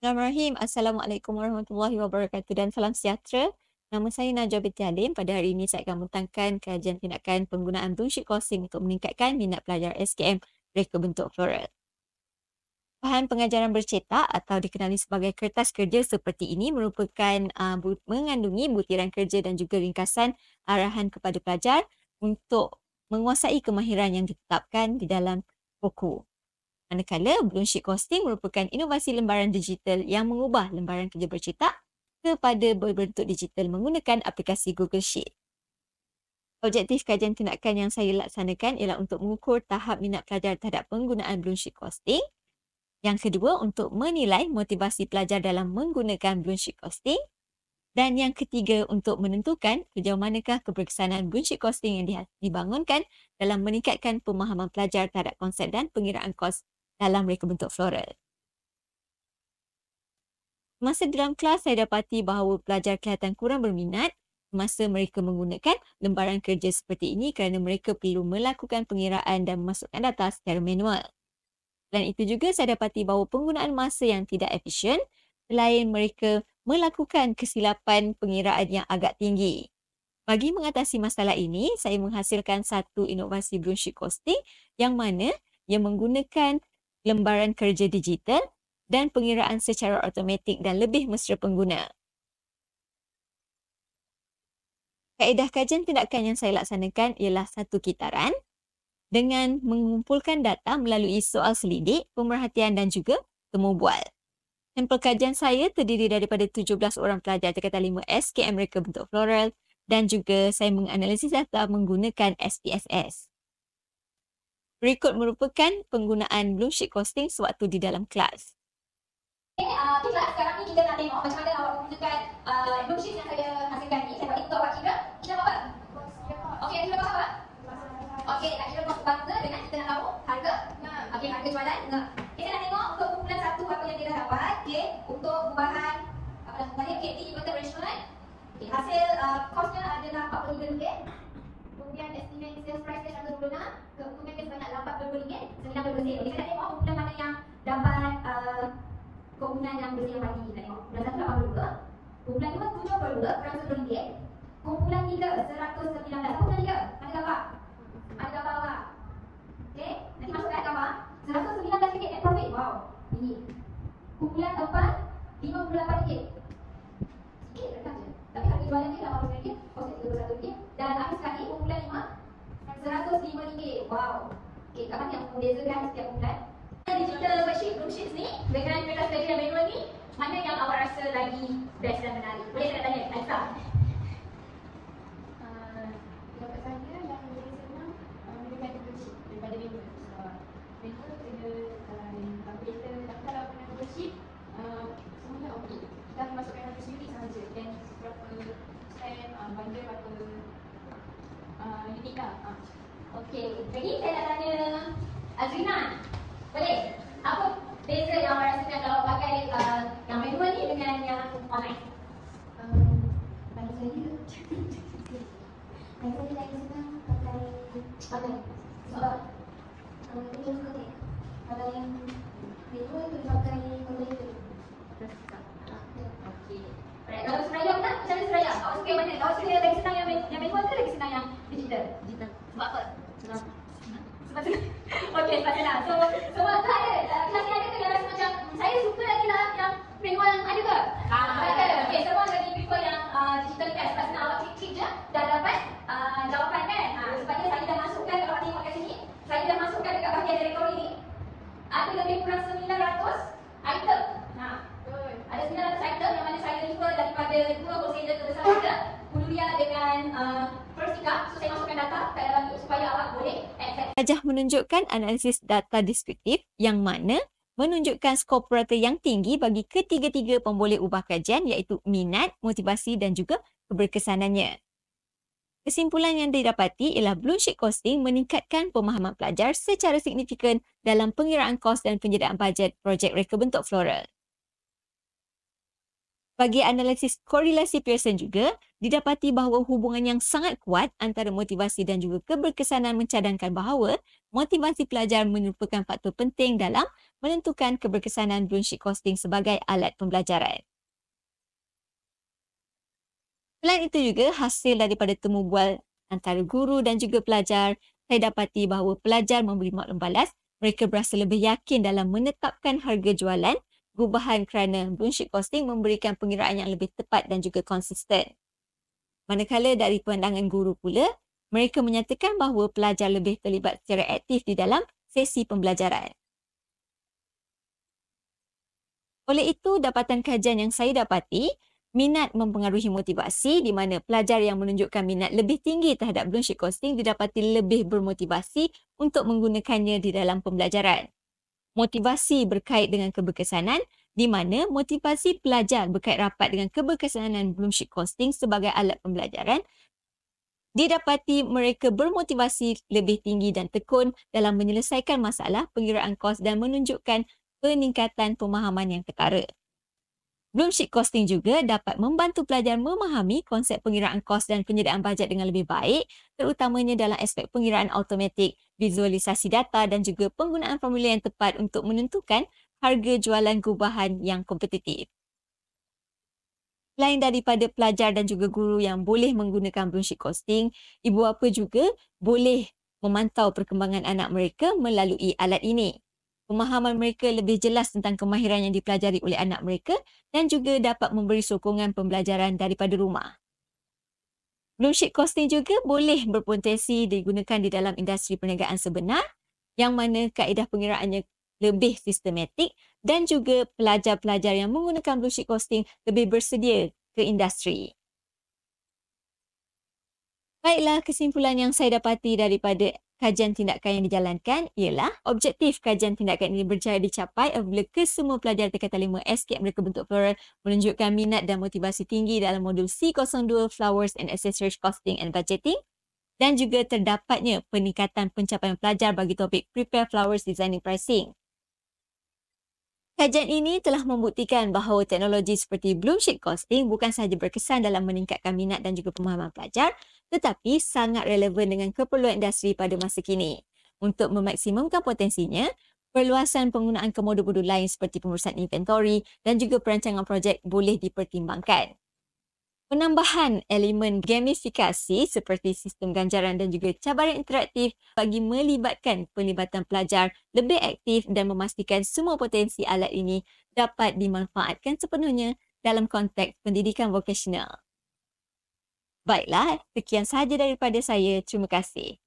Bismillahirrahmanirrahim. Assalamualaikum warahmatullahi wabarakatuh dan salam sejahtera. Nama saya Najwa binti Alim. Pada hari ini saya akan membentangkan kajian tindakan penggunaan blue sheet costing untuk meningkatkan minat pelajar SKM reka bentuk floral. Bahan pengajaran bercetak atau dikenali sebagai kertas kerja seperti ini merupakan mengandungi butiran kerja dan juga ringkasan arahan kepada pelajar untuk menguasai kemahiran yang ditetapkan di dalam buku. Manakala balloon sheet costing merupakan inovasi lembaran digital yang mengubah lembaran kerja bercetak kepada berbentuk digital menggunakan aplikasi Google Sheet. Objektif kajian tindakan yang saya laksanakan ialah untuk mengukur tahap minat pelajar terhadap penggunaan balloon sheet costing. Yang kedua, untuk menilai motivasi pelajar dalam menggunakan balloon sheet costing. Dan yang ketiga, untuk menentukan sejauh manakah keberkesanan balloon sheet costing yang dibangunkan dalam meningkatkan pemahaman pelajar terhadap konsep dan pengiraan kos dalam reka bentuk floral. Masa dalam kelas, saya dapati bahawa pelajar kelihatan kurang berminat semasa mereka menggunakan lembaran kerja seperti ini kerana mereka perlu melakukan pengiraan dan memasukkan data secara manual. Selain itu juga, saya dapati bahawa penggunaan masa yang tidak efisien selain mereka melakukan kesilapan pengiraan yang agak tinggi. Bagi mengatasi masalah ini, saya menghasilkan satu inovasi balloon sheet costing yang mana ia menggunakan lembaran kerja digital dan pengiraan secara automatik dan lebih mesra pengguna. Kaedah kajian tindakan yang saya laksanakan ialah satu kitaran dengan mengumpulkan data melalui soal selidik, pemerhatian dan juga temu bual. Sampel kajian saya terdiri daripada 17 orang pelajar tingkatan 5 SKM reka bentuk floral dan juga saya menganalisis data menggunakan SPSS. Berikut merupakan penggunaan balloon sheet costing sewaktu di dalam kelas. Baiklah, sekarang ni kita nak tengok macam mana awak menggunakan balloon sheet yang saya hasilkan ni. Saya buat ini untuk awak kira. Kita buat apa? Okey, kita buat apa? Okey, nak kira bangsa dengan kita nak tahu harga. Okey, harga jualan. Kita nak tengok untuk kumpulan satu apa yang dia dah dapat. Okey, untuk bahan apa namanya KT Inverted Restaurant. Okey, hasil kosnya adalah RM43. Kemudian estimate sales price dia $126. Keuntungan dia sebanyak RM82, 90%. Okey, kita nak tengok kumpulan mana yang dapat keuntungan yang bersih pagi. Kita tengok kumpulan 1 82, kumpulan 2 72, RM100. Kumpulan 3 119. Kumpulan 3 ada gambar? Ada gambar awak. Okey, nanti masukkan gambar. 119 ringgit net profit. Wow, tinggi. Kumpulan 4 RM58. Sikit dekat je. Tapi harga jualan dia RM80, profit RM31. Dan akhir sekali kumpulan 5 RM105. Wow. Okey, kat mana yang membezakan setiap kumpulan? Digital worksheet, balloon sheets ni dengan kertas kerja yang manual ni, mana yang awak rasa lagi best dan menarik? Boleh saya tanya, Aisyah? Pendapat saya yang lebih senang menggunakan balloon sheet daripada manual. Manual kena calculator, tapi kalau guna balloon sheet semuanya auto. Kita hanya masukkan harga sendiri sahaja dan berapa stamp, bundle berapa unit lah. Okey, jadi saya nak tanya Azrina. Boleh? Apa beza yang awak rasakan kalau pakai yang manual ni dengan yang online? Bagi saya, saya lagi senang pakai Online. sebab dia suka kalau yang manual tu pakai calculator. Okey. Alright, kalau seraya pula, macam mana seraya? Awak suka yang mana? Awak suka yang lagi senang yang manual ke lagi senang yang digital? Digital. Sebab apa? Sebab senang. Okey, sebab senang. So, semua tu ada. Kelas ni ada ke yang rasa macam saya suka lagi lah yang manual ada ke? Ada. Okey, semua lagi prefer yang digital kan? Sebab senang awak klik-klik je, dah dapat jawapan kan? Sebabnya saya dah masukkan, kalau awak tengok kat sini, saya dah masukkan dekat bahagian direktori ni. Ada lebih kurang 900 item. Ada 900 item yang mana saya refer daripada dua wholesaler terbesar kita, Huluria dengan Persika. So saya masukkan data kat dalam ni supaya awak boleh access. Rajah menunjukkan analisis data deskriptif yang mana menunjukkan skor purata yang tinggi bagi ketiga-tiga pemboleh ubah kajian iaitu minat, motivasi dan juga keberkesanannya. Kesimpulan yang didapati ialah balloon sheet costing meningkatkan pemahaman pelajar secara signifikan dalam pengiraan kos dan penyediaan bajet projek reka bentuk floral. Bagi analisis korelasi Pearson juga, didapati bahawa hubungan yang sangat kuat antara motivasi dan juga keberkesanan mencadangkan bahawa motivasi pelajar merupakan faktor penting dalam menentukan keberkesanan blue sheet costing sebagai alat pembelajaran. Selain itu juga, hasil daripada temu bual antara guru dan juga pelajar, saya dapati bahawa pelajar memberi maklum balas, mereka berasa lebih yakin dalam menetapkan harga jualan gubahan kerana blue sheet costing memberikan pengiraan yang lebih tepat dan juga konsisten. Manakala dari pandangan guru pula, mereka menyatakan bahawa pelajar lebih terlibat secara aktif di dalam sesi pembelajaran. Oleh itu, dapatan kajian yang saya dapati, minat mempengaruhi motivasi di mana pelajar yang menunjukkan minat lebih tinggi terhadap blue sheet costing didapati lebih bermotivasi untuk menggunakannya di dalam pembelajaran. Motivasi berkait dengan keberkesanan di mana motivasi pelajar berkait rapat dengan keberkesanan blue sheet costing sebagai alat pembelajaran, didapati mereka bermotivasi lebih tinggi dan tekun dalam menyelesaikan masalah pengiraan kos dan menunjukkan peningkatan pemahaman yang ketara. Blue sheet costing juga dapat membantu pelajar memahami konsep pengiraan kos dan penyediaan bajet dengan lebih baik, terutamanya dalam aspek pengiraan automatik, visualisasi data dan juga penggunaan formula yang tepat untuk menentukan harga jualan gubahan yang kompetitif. Selain daripada pelajar dan juga guru yang boleh menggunakan blue sheet costing, ibu bapa juga boleh memantau perkembangan anak mereka melalui alat ini. Pemahaman mereka lebih jelas tentang kemahiran yang dipelajari oleh anak mereka dan juga dapat memberi sokongan pembelajaran daripada rumah. Blue sheet costing juga boleh berpotensi digunakan di dalam industri perniagaan sebenar yang mana kaedah pengiraannya lebih sistematik dan juga pelajar-pelajar yang menggunakan blue sheet costing lebih bersedia ke industri. Baiklah, kesimpulan yang saya dapati daripada kajian tindakan yang dijalankan ialah objektif kajian tindakan ini berjaya dicapai apabila kesemua pelajar tingkatan 5 SKM mereka bentuk plural menunjukkan minat dan motivasi tinggi dalam modul C02 Flowers and Accessories Costing and Budgeting dan juga terdapatnya peningkatan pencapaian pelajar bagi topik Prepare Flowers Designing Pricing. Kajian ini telah membuktikan bahawa teknologi seperti blue sheet costing bukan sahaja berkesan dalam meningkatkan minat dan juga pemahaman pelajar, tetapi sangat relevan dengan keperluan industri pada masa kini. Untuk memaksimumkan potensinya, perluasan penggunaan komodo-komodo lain seperti pengurusan inventory dan juga perancangan projek boleh dipertimbangkan. Penambahan elemen gamifikasi seperti sistem ganjaran dan juga cabaran interaktif bagi melibatkan penglibatan pelajar lebih aktif dan memastikan semua potensi alat ini dapat dimanfaatkan sepenuhnya dalam konteks pendidikan vokasional. Baiklah, sekian sahaja daripada saya. Terima kasih.